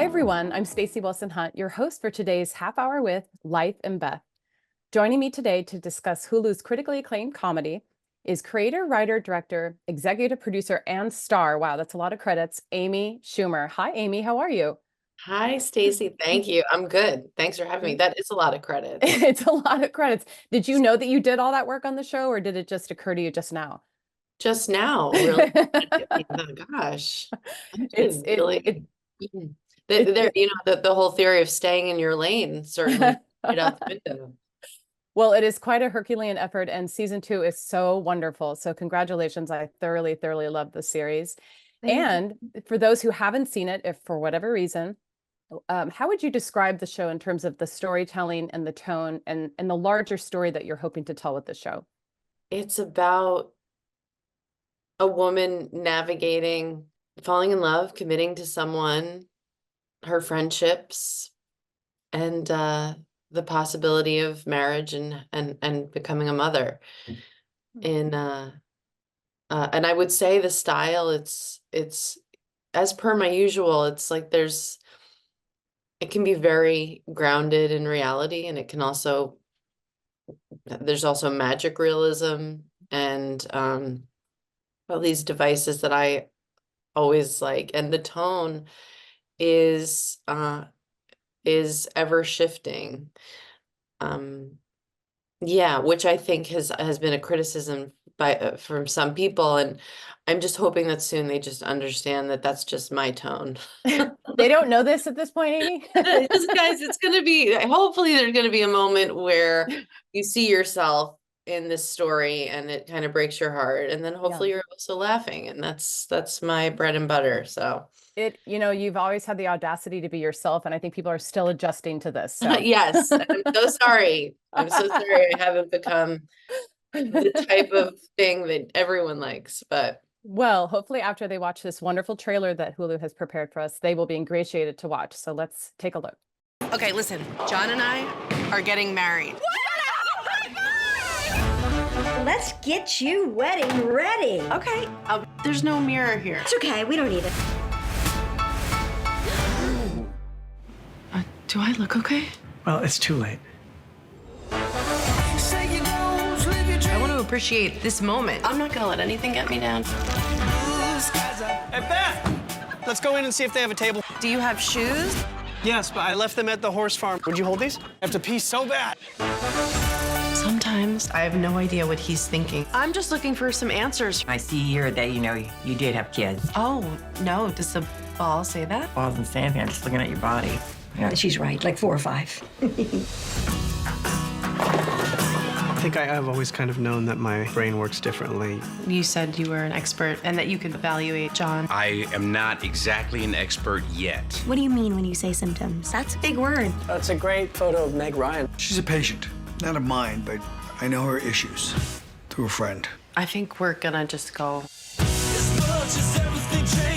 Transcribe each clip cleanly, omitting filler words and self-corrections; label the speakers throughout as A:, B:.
A: everyone, I'm Stacey Wilson-Hunt, your host for today's Half Hour with Life Beth. Joining me today to discuss Hulu's critically acclaimed comedy is creator, writer, director, executive producer, and star, wow, that's a lot of credits, Amy Schumer. Hi, Amy, how are you?
B: Hi, Stacey. Thank you. I'm good. Thanks for having me. That is a lot of credits.
A: It's a lot of credits. Did you know that you did all that work on the show, or did it just occur to you just now?
B: Just now, really. Oh, gosh. I
A: It's
B: should
A: it
B: really.
A: it
B: There,
A: it,
B: the whole theory of staying in your lane certainly right out the window.
A: Well, it is quite a Herculean effort, and season 2 is so wonderful. So congratulations. I thoroughly, thoroughly love the series.
B: Thank you.
A: And for those who haven't seen it, if for whatever reason, how would you describe the show in terms of the storytelling and the tone and the larger story that you're hoping to tell with the show?
B: It's about a woman navigating, falling in love, committing to someone, her friendships, and the possibility of marriage and becoming a mother. In and I would say the style, it's as per my usual, it's like it can be very grounded in reality, and there's also magic realism and all these devices that I always like, and the tone is ever shifting. Yeah, which I think has been a criticism from some people, and I'm just hoping that soon they just understand that that's just my tone.
A: They don't know this at this point, Amy?
B: Guys, it's gonna be, hopefully there's gonna be a moment where you see yourself in this story and it kind of breaks your heart, and then hopefully you're also laughing, and that's my bread and butter. So
A: you've always had the audacity to be yourself, and I think people are still adjusting to this. So
B: yes, I'm so sorry. I'm so sorry I haven't become the type of thing that everyone likes, but
A: well, hopefully after they watch this wonderful trailer that Hulu has prepared for us, they will be ingratiated to watch. So let's take a look.
C: Okay, listen, John and I are getting married.
D: Let's get you wedding ready.
C: Okay, there's no mirror here.
D: It's okay, we don't need it.
C: Do I look okay?
E: Well, it's too late.
C: I want to appreciate this moment. I'm not gonna let anything get me down.
E: Hey, Beth! Let's go in and see if they have a table.
C: Do you have shoes?
E: Yes, but I left them at the horse farm. Would you hold these? I have to pee so bad.
C: Sometimes I have no idea what he's thinking. I'm just looking for some answers.
F: I see here that, you did have kids.
C: Oh, no, does the ball say that?
F: Well, I wasn't saying anything, I'm just looking at your body. Yeah.
D: She's right, like 4 or 5.
E: I think I've always kind of known that my brain works differently.
C: You said you were an expert and that you could evaluate John.
G: I am not exactly an expert yet.
H: What do you mean when you say symptoms? That's a big word.
E: That's a great photo of Meg Ryan.
I: She's a patient, not of mine, but I know her issues through a friend.
C: I think we're gonna just go.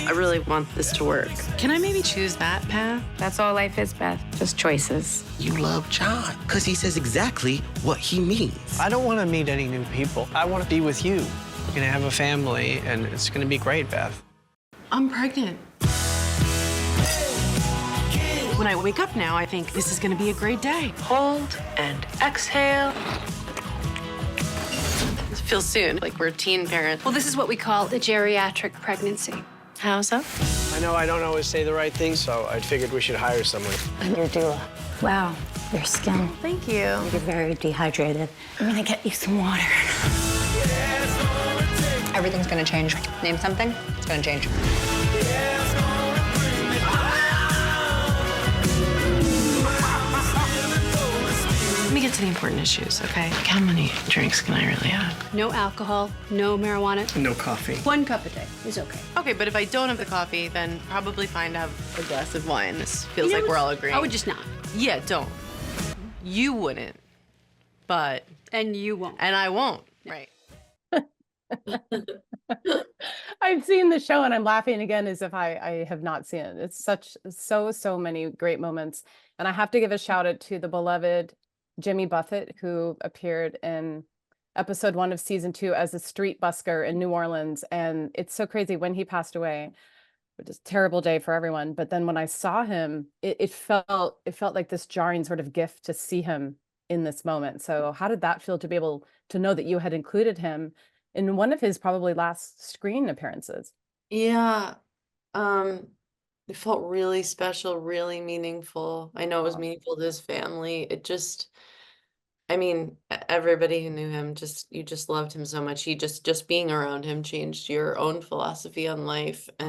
C: I really want this to work. Can I maybe choose that path?
J: That's all life is, Beth. Just choices.
K: You love John because he says exactly what he means.
E: I don't want to meet any new people. I want to be with you. We're going to have a family, and it's going to be great, Beth.
C: I'm pregnant. When I wake up now, I think this is gonna be a great day. Hold and exhale. It feels soon, like we're teen parents.
J: Well, this is what we call a geriatric pregnancy.
C: How so?
E: I know I don't always say the right thing, so I figured we should hire someone.
H: I'm your doula. Wow, your skin.
C: Thank you.
H: You're very dehydrated. I'm gonna get you some water.
L: Everything's gonna change. Name something, it's gonna change.
C: Let me get to the important issues, okay? Like, how many drinks can I really have?
J: No alcohol, no marijuana.
E: No coffee.
J: 1 cup a day is okay.
C: Okay, but if I don't have the coffee, then probably fine to have a glass of wine. This feels like we're all agreeing.
J: I would just not.
C: Yeah, don't. You wouldn't, but...
J: And you won't.
C: And I won't, right.
A: I've seen the show and I'm laughing again as if I have not seen it. It's so many great moments. And I have to give a shout out to the beloved Jimmy Buffett, who appeared in episode 1 of season 2 as a street busker in New Orleans. And it's so crazy when he passed away. which is a terrible day for everyone. But then when I saw him, it felt like this jarring sort of gift to see him in this moment. So how did that feel to be able to know that you had included him in one of his probably last screen appearances?
B: Yeah. It felt really special, really meaningful. I know it was
A: Oh,
B: meaningful to his family. It just, I mean, everybody who knew him you just loved him so much. Just being around him changed your own philosophy on life.
A: oh,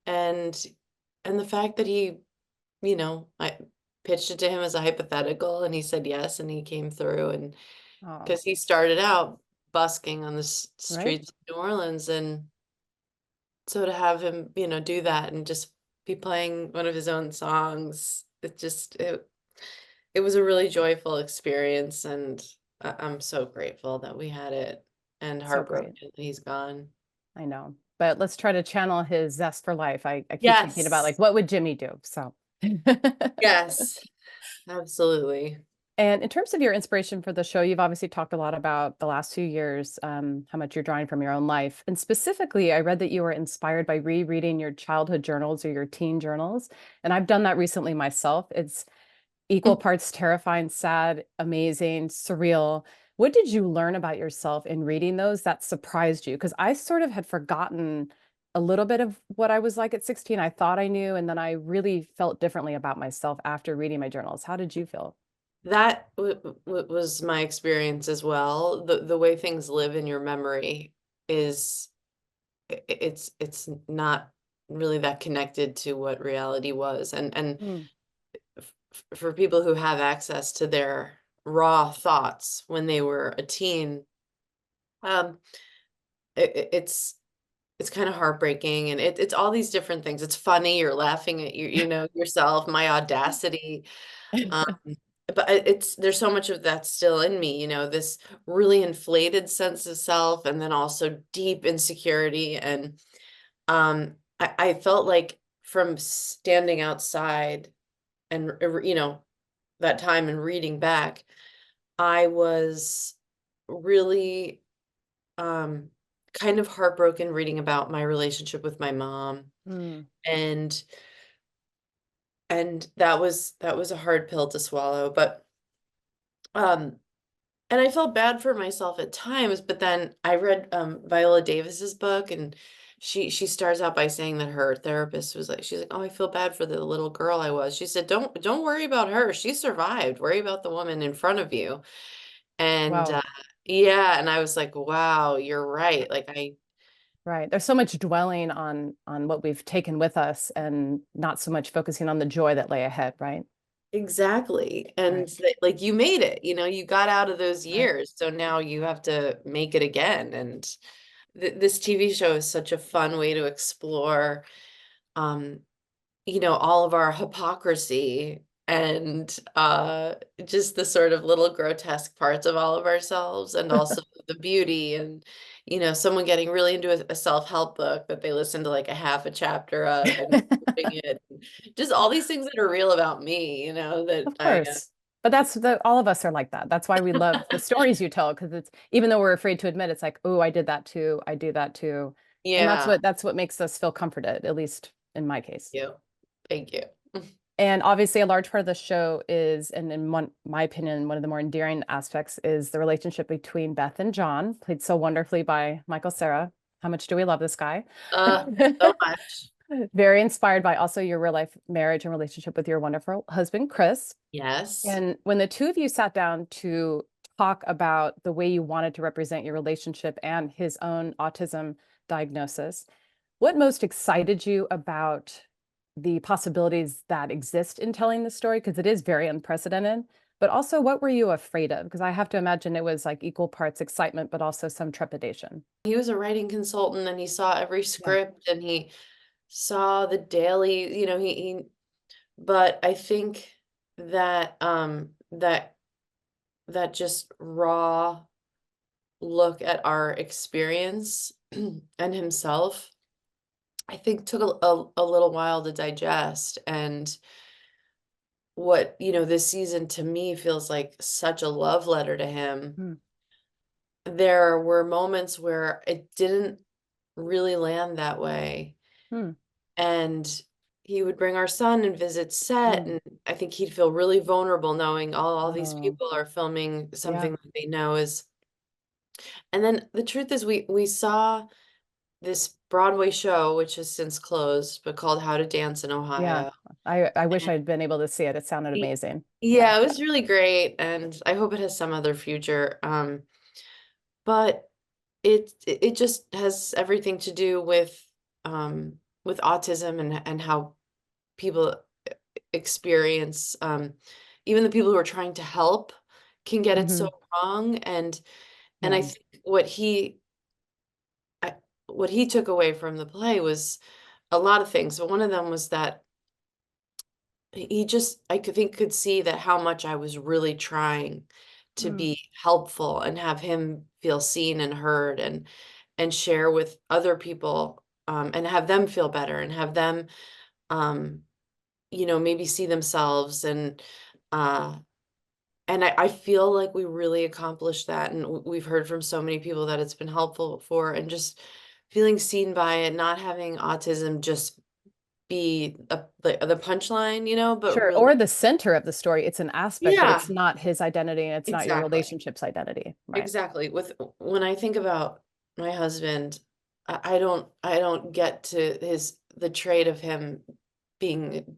B: And, and the fact that I pitched it to him as a hypothetical and he said yes and he came through and
A: oh,
B: because he started out busking on the
A: right?
B: streets of New Orleans and so to have him, do that and just be playing one of his own songs, it was a really joyful experience, and I'm so grateful that we had it and
A: So
B: heartbroken
A: great.
B: that he's gone.
A: I know. But let's try to channel his zest for life. I keep thinking about like,
B: Yes.
A: what would Jimmy do? So
B: Yes, absolutely.
A: And in terms of your inspiration for the show, you've obviously talked a lot about the last few years, how much you're drawing from your own life. And specifically, I read that you were inspired by rereading your childhood journals or your teen journals. And I've done that recently myself. It's equal parts terrifying, sad, amazing, surreal. What did you learn about yourself in reading those that surprised you? Because I sort of had forgotten a little bit of what I was like at 16. I thought I knew, and then I really felt differently about myself after reading my journals. How did you feel?
B: That was my experience as well. The way things live in your memory is it's not really that connected to what reality was. And
A: Mm,
B: for people who have access to their raw thoughts when they were a teen, um, it's kind of heartbreaking, and it's all these different things. It's funny, you're laughing at yourself, my audacity. Um, but there's so much of that still in me, this really inflated sense of self, and then also deep insecurity. And I felt like from standing outside and that time and reading back, I was really um kind of heartbroken reading about my relationship with my mom,
A: mm,
B: and that was a hard pill to swallow, but um and I felt bad for myself at times, but then I read Viola Davis's book, and she starts out by saying that her therapist was like, she's like, "Oh, I feel bad for the little girl I was." She said, "Don't worry about her. She survived. Worry about the woman in front of you." And
A: wow.
B: yeah, and I was like, "Wow, you're right." Like
A: Right. There's so much dwelling on what we've taken with us and not so much focusing on the joy that lay ahead, right?
B: exactly.
A: Right.
B: And like you made it, you got out of those
A: Right.
B: years. So now you have to make it again. And this TV show is such a fun way to explore um all of our hypocrisy and just the sort of little grotesque parts of all of ourselves, and also the beauty, and someone getting really into a self-help book that they listen to like a half a chapter of and quoting it. Just all these things that are real about me, that
A: Of course. But that's all of us are like that. That's why we love the stories you tell, because it's even though we're afraid to admit, it's like, oh, I did that too. I do that too. And
B: yeah.
A: that's what makes us feel comforted, at least in my case.
B: You. Thank you.
A: And obviously, a large part of the show is, and in my opinion, one of the more endearing aspects is the relationship between Beth and John, played so wonderfully by Michael Cera. How much do we love this guy?
B: So much.
A: Very inspired by also your real life marriage and relationship with your wonderful husband, Chris.
B: Yes.
A: And when the two of you sat down to talk about the way you wanted to represent your relationship and his own autism diagnosis, what most excited you about the possibilities that exist in telling the story? Because it is very unprecedented. But also, what were you afraid of? Because I have to imagine it was like equal parts excitement, but also some trepidation.
B: He was a writing consultant, and he saw every
A: Yeah.
B: script, and he saw the daily, but I think that that just raw look at our experience and himself, I think took a little while to digest. And what, this season to me feels like such a love letter to him.
A: Hmm.
B: There were moments where it didn't really land that way.
A: Hmm.
B: And he would bring our son and visit set, and I think he'd feel really vulnerable knowing all these people are filming something that they know is. And then the truth is, we saw this Broadway show, which has since closed, but called How to Dance in
A: Yeah.
B: Ohio.
A: I wish I'd been able to see it. It sounded amazing.
B: Yeah, it was really great, and I hope it has some other future. But it just has everything to do with autism and how people experience, even the people who are trying to help can get it so wrong. And I think what he took away from the play was a lot of things, but one of them was that he just, could see that how much I was really trying to be helpful and have him feel seen and heard and share with other people, and have them feel better and have them, maybe see themselves. And I feel like we really accomplished that, and we've heard from so many people that it's been helpful for, and just feeling seen by it, not having autism just be the punchline, but
A: Sure.
B: really.
A: Or the center of the story. It's an aspect, but
B: Yeah,
A: it's not his identity and it's not your
B: exactly.
A: relationship's identity. Right.
B: Exactly. When I think about my husband, I don't get to the trait of him being,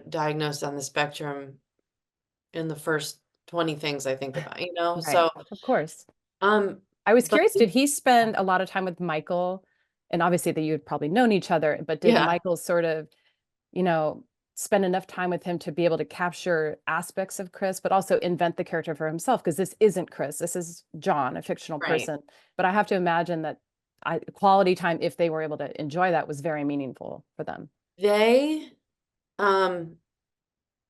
B: diagnosed on the spectrum in the first 20 things I think about.
A: Right.
B: So,
A: Of course.
B: um,
A: I was
B: but
A: curious, did he spend a lot of time with Michael? And obviously that you'd probably known each other, but did
B: yeah,
A: Michael sort of, you know, spend enough time with him to be able to capture aspects of Chris, but also invent the character for himself? Because this isn't Chris, this is John, a fictional
B: right.
A: person. But I have to imagine that quality time, if they were able to enjoy that, was very meaningful for them.
B: They, um,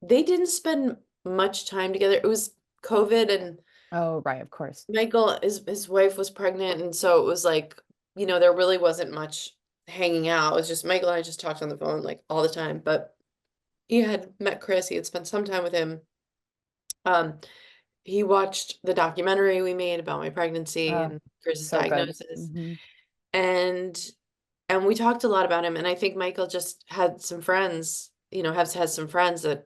B: they didn't spend much time together. It was COVID, and
A: Oh, right, of course.
B: Michael, his wife was pregnant, and so it was like, there really wasn't much hanging out. It was just Michael and I just talked on the phone like all the time. But he had met Chris, he had spent some time with him. He watched the documentary we made about my pregnancy and Chris's
A: So good.
B: diagnosis. And we talked a lot about him. And I think Michael just had some friends, has had some friends that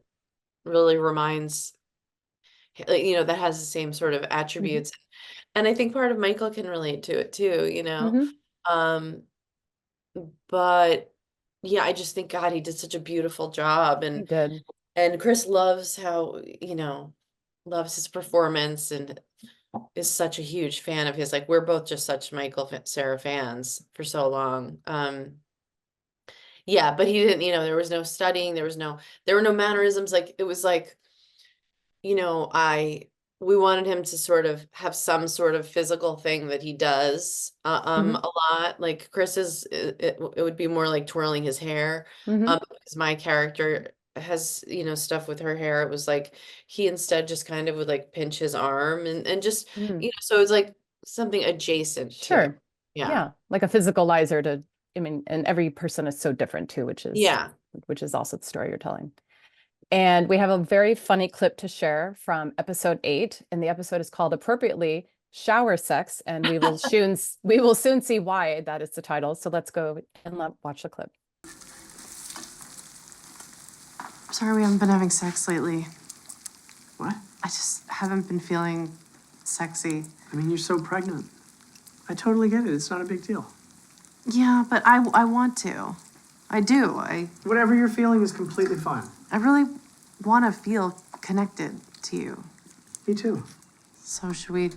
B: really reminds, that has the same sort of attributes. And I think part of Michael can relate to it too. Um, but yeah, I just think God, he did such a beautiful job,
A: He
B: and
A: did.
B: Chris loves how, loves his performance and is such a huge fan of his. Like, we're both just such Michael Cera fans for so long. Yeah, but he didn't, there was no studying, there were no mannerisms. Like, it was like, we wanted him to sort of have some sort of physical thing that he does, a lot. Like Chris it would be more like twirling his hair, because my character has, stuff with her hair. It was like he instead just kind of would like pinch his arm and just, so it's like something adjacent to.
A: Sure.
B: Yeah.
A: Yeah. Like a physicalizer to, I mean, and every person is so different too, which is also the story you're telling. And we have a very funny clip to share from episode 8, and the episode is called appropriately Shower Sex, and we will soon see why that is the title. So let's go and watch the clip.
M: Sorry we haven't been having sex lately.
N: What?
M: I just haven't been feeling sexy.
N: I mean, you're so pregnant. I totally get it. It's not a big deal.
M: Yeah, but I want to. I do.
N: Whatever you're feeling is completely fine.
M: I really want to feel connected to you.
N: Me too.
M: So should we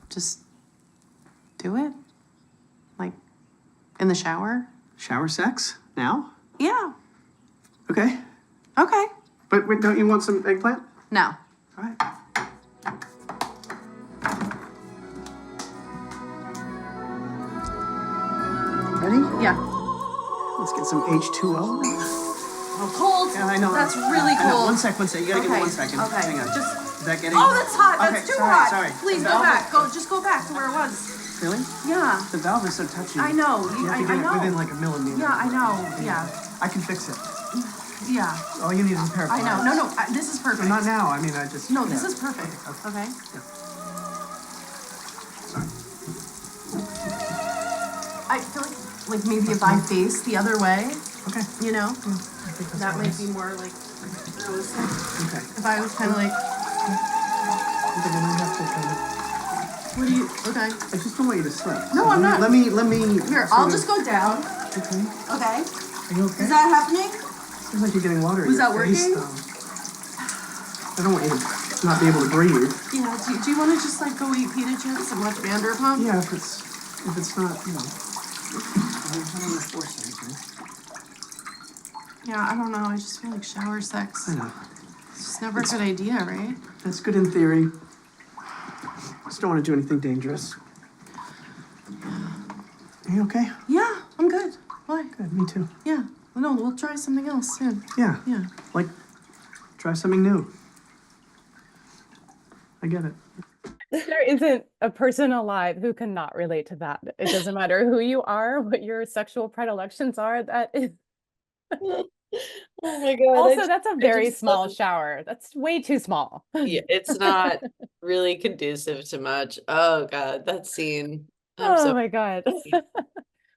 M: just do it? Like, in the shower?
N: Shower sex? Now?
M: Yeah.
N: Okay.
M: Okay.
N: But wait, don't you want some eggplant?
M: No.
N: All right. Ready?
M: Yeah.
N: Let's get some H2O.
M: Oh, cold.
N: Yeah, I know.
M: That's really
N: I know.
M: cold.
N: One sec. You gotta give me 1 second.
M: Okay.
N: Hang on.
M: Just.
N: Is that getting?
M: Oh, that's hot.
N: Okay,
M: That's too
N: sorry,
M: hot.
N: sorry.
M: Please
N: The
M: go
N: valve-
M: back. Just go back to where it was.
N: Really?
M: Yeah.
N: The valve is so touchy.
M: I know.
N: You have to
M: I
N: get
M: know.
N: it within like a millimeter.
M: Yeah, I know. Yeah.
N: I can fix it.
M: Yeah.
N: All you need is a pair of
M: I know.
N: pliers.
M: No. This is perfect.
N: Not now. I mean, I just.
M: No, this
N: yeah.
M: is perfect. Okay.
N: Sorry.
M: I feel like maybe if I face the other way.
N: Okay.
M: You know?
N: I think that's
M: That might
N: wise.
M: be more like realistic.
N: Okay.
M: If I was kind of like,
N: I think I might have to kind of.
M: what do you, okay.
N: I just don't want you to slip.
M: No,
N: So
M: I'm not.
N: Let me.
M: Here, I'll just go down.
N: Okay.
M: Okay?
N: Are you okay?
M: Is that happening?
N: Seems like you're getting water in
M: Was
N: your
M: that
N: face,
M: working?
N: though. I don't want you to not be able to breathe.
M: Yeah, do you want to just like go eat pita chips and watch Vanderpump?
N: Yeah, if it's not, you know. I don't want to force anything.
M: Yeah, I don't know. I just feel like shower sex.
N: I know.
M: It's just never a good idea, right?
N: That's good in theory. Just don't want to do anything dangerous. Are you okay?
M: Yeah, I'm good. Why?
N: Good, me too.
M: Yeah. Well, no, we'll try something else soon.
N: Yeah.
M: Yeah.
N: Like, try something new. I get it.
A: There isn't a person alive who cannot relate to that. It doesn't matter who you are, what your sexual predilections are. That is
B: Oh my God.
A: also, that's a
B: I
A: very
B: just
A: small
B: love-
A: shower. That's way too small.
B: Yeah, it's not really conducive to much. Oh God, that scene. I'm
A: Oh
B: so
A: my God.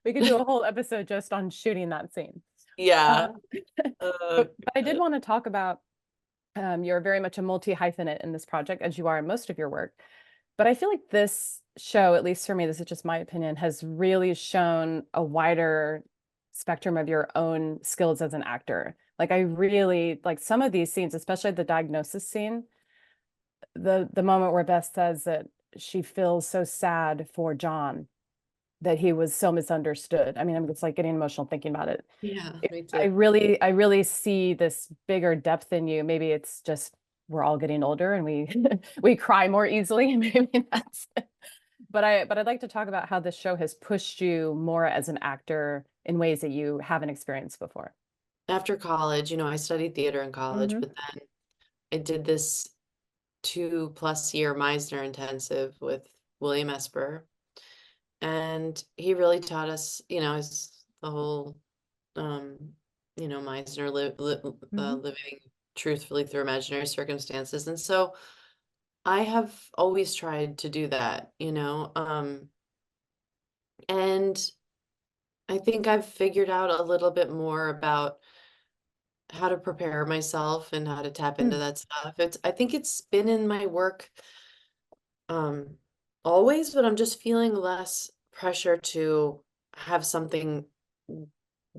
A: We could do a whole episode just on shooting that scene.
B: yeah.
A: But I did want to talk about you're very much a multi-hyphenate in this project, as you are in most of your work. But I feel like this show, at least for me, this is just my opinion, has really shown a wider spectrum of your own skills as an actor. Like I really like some of these scenes, especially the diagnosis scene, the moment where Beth says that she feels so sad for John, that he was so misunderstood. I mean, I'm just like getting emotional thinking about it.
B: Yeah, me
A: I
B: too.
A: really see this bigger depth in you. Maybe it's just we're all getting older and we we cry more easily. Maybe that's it. But I'd like to talk about how this show has pushed you more as an actor in ways that you haven't experienced before.
B: After college, I studied theater in college,
A: Mhm.
B: but then I did this 2+ year Meisner intensive with William Esper. And he really taught us, his the whole Meisner
A: Mhm.
B: living truthfully through imaginary circumstances. And so I have always tried to do that, and I think I've figured out a little bit more about how to prepare myself and how to tap into
A: Mm.
B: that stuff. I think it's been in my work um always, but I'm just feeling less pressure to have something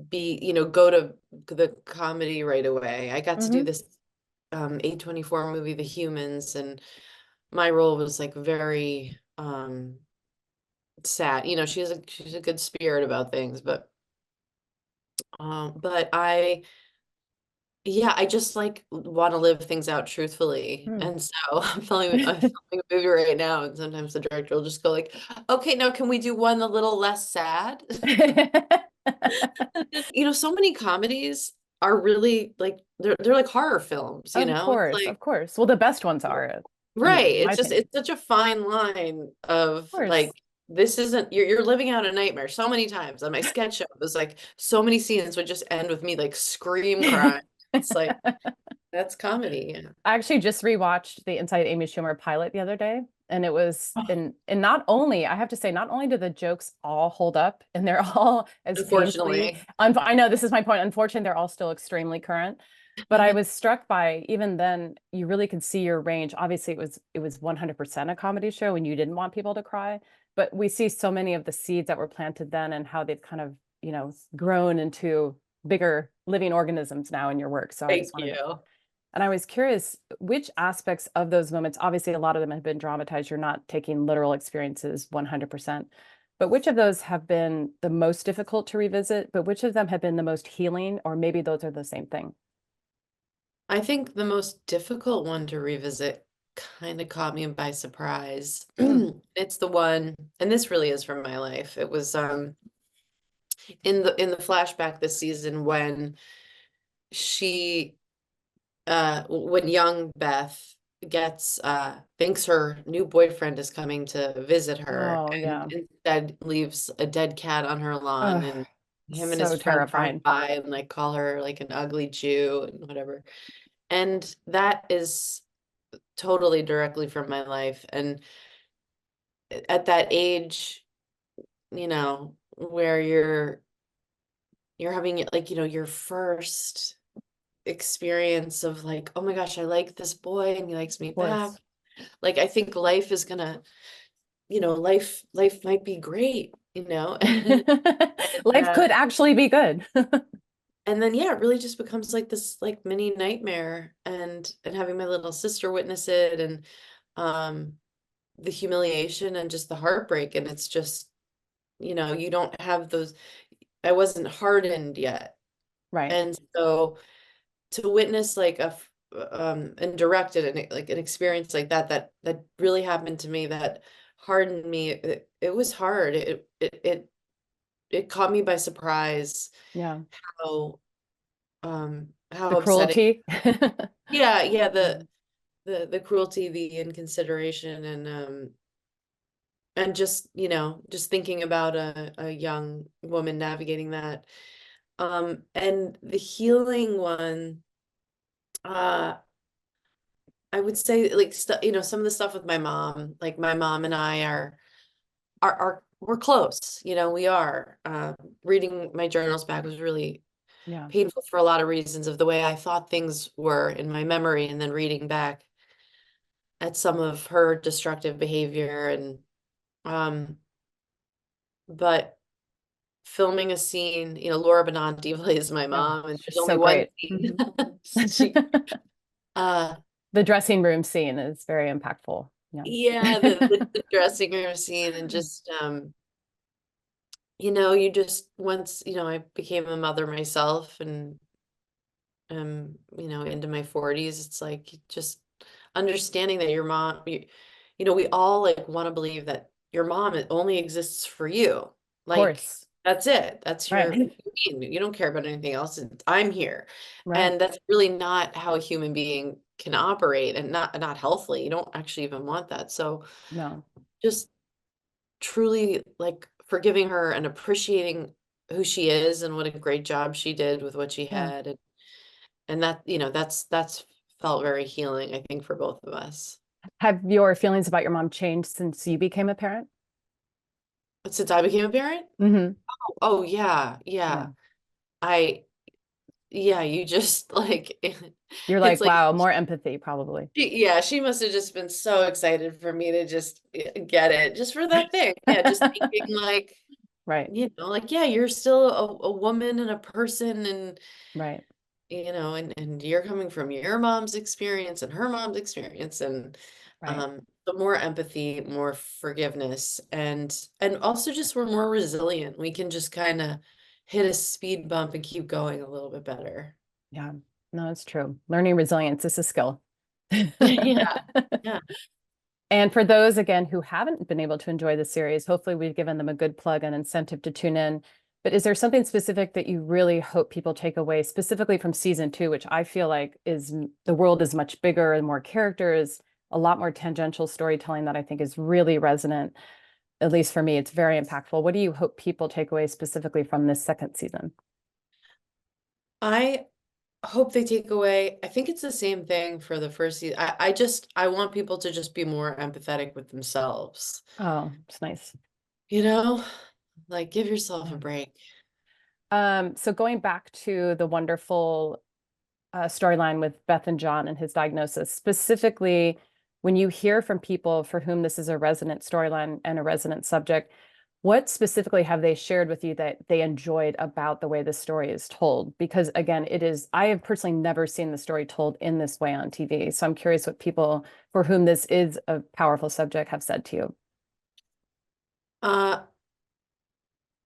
B: be, go to the comedy right away. I got to do
A: Mhm.
B: this A24 movie, The Humans, and my role was like very sad. She's a good spirit about things, but I just like want to live things out truthfully.
A: Mm.
B: And so I'm filming a movie right now, and sometimes the director will just go like, okay, now can we do one a little less sad? So many comedies are really like they're like horror films,
A: Of
B: It's
A: course,
B: like
A: of course. Well, the best ones are,
B: right.
A: in my
B: It's just
A: opinion.
B: it's such a fine line of
A: Of course.
B: like this isn't you're living out a nightmare so many times. On my sketch show, it was like so many scenes would just end with me like scream crying. It's like that's comedy. Yeah.
A: I actually just rewatched the Inside Amy Schumer pilot the other day, and it was and not only, I have to say, not only do the jokes all hold up and they're all as painfully,
B: Unfortunately.
A: I know this is my point. Unfortunately, they're all still extremely current. But I was struck by even then, you really could see your range. Obviously, it was 100% a comedy show, and you didn't want people to cry. But we see so many of the seeds that were planted then and how they've kind of, grown into bigger living organisms now in your work. So I
B: Thank
A: just wanted to.
B: you.
A: And I was curious, which aspects of those moments, obviously a lot of them have been dramatized, you're not taking literal experiences 100%, but which of those have been the most difficult to revisit, but which of them have been the most healing, or maybe those are the same thing?
B: I think the most difficult one to revisit kind of caught me by surprise. It's the one, and this really is from my life. It was in the flashback this season when she when young Beth gets thinks her new boyfriend is coming to visit her
A: Oh,
B: and
A: yeah.
B: instead leaves a dead cat on her lawn,
A: Ugh,
B: and him and his
A: so
B: friend drive
A: terrifying.
B: by and like call her like an ugly Jew and whatever. And that is totally directly from my life. And at that age, where you're having like, your first experience of like, oh my gosh, I like this boy and he likes me
A: Of
B: back.
A: course.
B: Like, I think life is gonna, life might be great,
A: Life could actually be good.
B: and then yeah, it really just becomes like this like mini nightmare, and having my little sister witness it, and um the humiliation and just the heartbreak, and it's just, you don't have those. I wasn't hardened yet,
A: Right.
B: and so to witness like and directed and like an experience like that really happened to me, that hardened me. It was hard. It caught me by surprise
A: Yeah.
B: how
A: The
B: how upsetting.
A: cruelty.
B: Yeah,
A: Yeah.
B: the cruelty, the inconsideration, and just, just thinking about a young woman navigating that. And the healing one, uh I would say like some of the stuff with my mom, like my mom and I are we're close, we are. Reading my journals back was really
A: Yeah.
B: painful for a lot of reasons, of the way I thought things were in my memory, and then reading back at some of her destructive behavior, and um but filming a scene, Laura Benanti plays my
A: Oh,
B: mom, and
A: she's
B: there's only
A: so
B: one
A: great.
B: scene.
A: Mhm.
B: She uh
A: The dressing room scene is very impactful. Yeah.
B: yeah, the dressing room scene, and just you just, once, I became a mother myself, and into my 40s, it's like just understanding that your mom, we all like want to believe that your mom only exists for you.
A: Of
B: Like,
A: course.
B: that's it. That's your,
A: Right.
B: you don't care about anything else. I'm here.
A: Right.
B: And that's really not how a human being can operate, and not healthily. You don't actually even want that. So
A: No.
B: just truly like forgiving her and appreciating who she is and what a great job she did with what she
A: Yeah.
B: had. And that, that's felt very healing, I think, for both of us.
A: Have your feelings about your mom changed since you became a parent?
B: But since I became a parent,
A: Hmm.
B: oh yeah,
A: Yeah.
B: yeah. I Yeah, you just like
A: You're
B: it's
A: like,
B: like
A: wow, more empathy, probably.
B: yeah, she must have just been so excited for me to just get it, just for that thing. Yeah, just thinking like,
A: Right.
B: like, yeah, you're still a woman and a person, and
A: Right.
B: and you're coming from your mom's experience and her mom's experience, and
A: Right.
B: but more empathy, more forgiveness, and also just we're more resilient. We can just kind of hit a speed bump and keep going a little bit better.
A: Yeah. No, it's true. Learning resilience is a skill.
B: Yeah. Yeah.
A: And for those, again, who haven't been able to enjoy the series, hopefully we've given them a good plug and incentive to tune in. But is there something specific that you really hope people take away, specifically from season 2, which I feel like is the world is much bigger and more characters, a lot more tangential storytelling that I think is really resonant. At least for me, it's very impactful. What do you hope people take away specifically from this second season?
B: I hope they take away, I think it's the same thing for the first season. I want people to just be more empathetic with themselves.
A: Oh, it's nice.
B: Like, give yourself a
A: Yeah.
B: break.
A: So going back to the wonderful storyline with Beth and John and his diagnosis, specifically when you hear from people for whom this is a resonant storyline and a resonant subject, what specifically have they shared with you that they enjoyed about the way the story is told? Because again, I have personally never seen the story told in this way on TV. So I'm curious what people for whom this is a powerful subject have said to you.
B: Uh,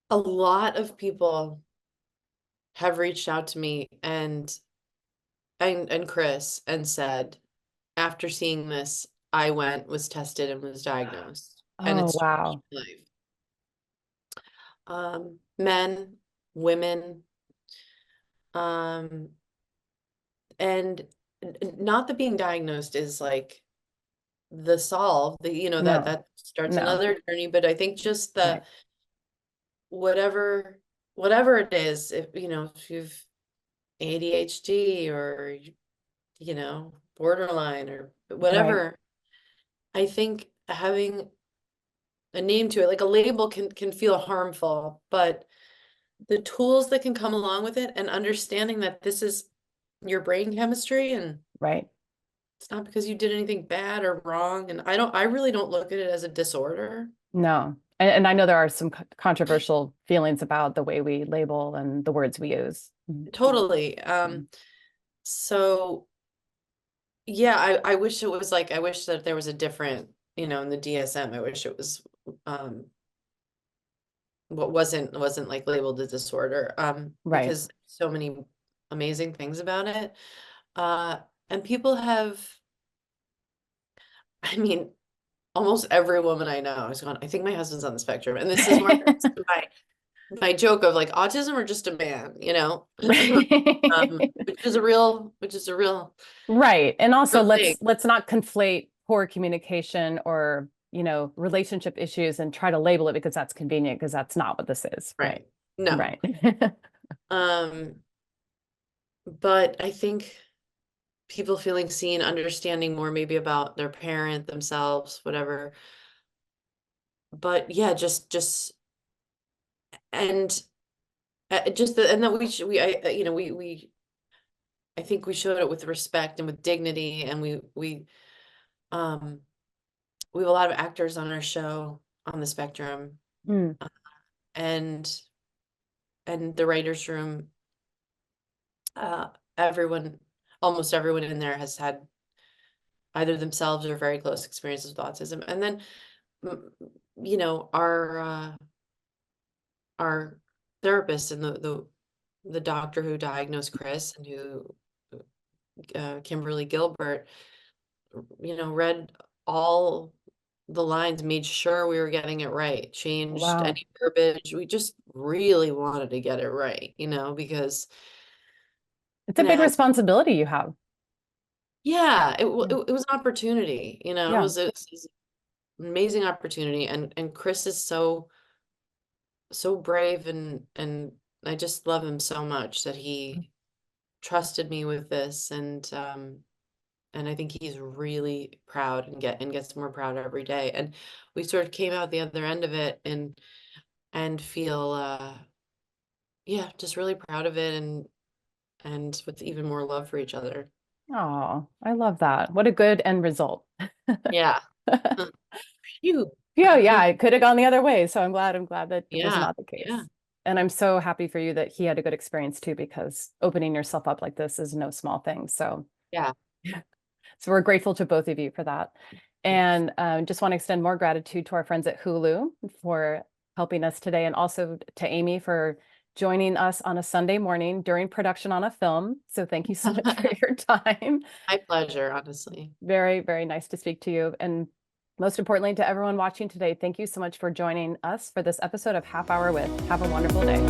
B: a lot of people have reached out to me, and Chris, and said, after seeing this, I went, was tested, and was diagnosed, and
A: Oh,
B: it's changed
A: wow.
B: my life. Men, women, um, and not that being diagnosed is like the solve,
A: No,
B: that starts
A: no,
B: another journey, but I think just the
A: right,
B: whatever whatever it is, if you've ADHD, or borderline, or
A: right.
B: whatever, I think having a name to it, like a label, can feel harmful, but the tools that can come along with it, and understanding that this is your brain chemistry, and
A: Right.
B: it's not because you did anything bad or wrong. And I really don't look at it as a disorder.
A: No. And I know there are some controversial feelings about the way we label and the words we use.
B: Totally. So yeah, I wish it was like, I wish that there was a different, in the DSM, I wish it was what wasn't like labeled a disorder,
A: Right.
B: because so many amazing things about it. And people have, I mean, almost every woman I know is going, I think my husband's on the spectrum. And this is more my joke of like, autism or just a man, which is a real
A: Right. And also
B: real thing.
A: let's not conflate poor communication or, relationship issues and try to label it because that's convenient, because that's not what this is.
B: Right. No.
A: Right.
B: But I think people feeling seen, understanding more maybe about their parent, themselves, whatever. But yeah, just and and that we should, I think we showed it with respect and with dignity, and we have a lot of actors on our show on the spectrum, and the writers' room, almost everyone in there has had either themselves or very close experiences with autism. And then, our therapist and the doctor who diagnosed Chris, and who, Kimberly Gilbert, read all the lines, made sure we were getting it right, changed
A: Wow.
B: any verbiage. We just really wanted to get it right, because
A: It's a big responsibility you have.
B: yeah, it was an opportunity, it
A: Yeah.
B: was an amazing opportunity. And Chris is so brave, and I just love him so much that he trusted me with this. And I think he's really proud, and gets more proud every day. And we sort of came out the other end of it, and feel yeah, just really proud of it, and with even more love for each other.
A: Oh, I love that. What a good end result.
B: Yeah. Phew.
A: Yeah, it could have gone the other way. So I'm glad that it was
B: Yeah,
A: not the case.
B: yeah.
A: And I'm so happy for you that he had a good experience too, because opening yourself up like this is no small thing. So
B: Yeah.
A: So we're grateful to both of you for that. And just want to extend more gratitude to our friends at Hulu for helping us today, and also to Amy for joining us on a Sunday morning during production on a film. So thank you so much for your time.
B: My pleasure, honestly.
A: Very, very nice to speak to you. And most importantly, to everyone watching today, thank you so much for joining us for this episode of Half Hour With. Have a wonderful day.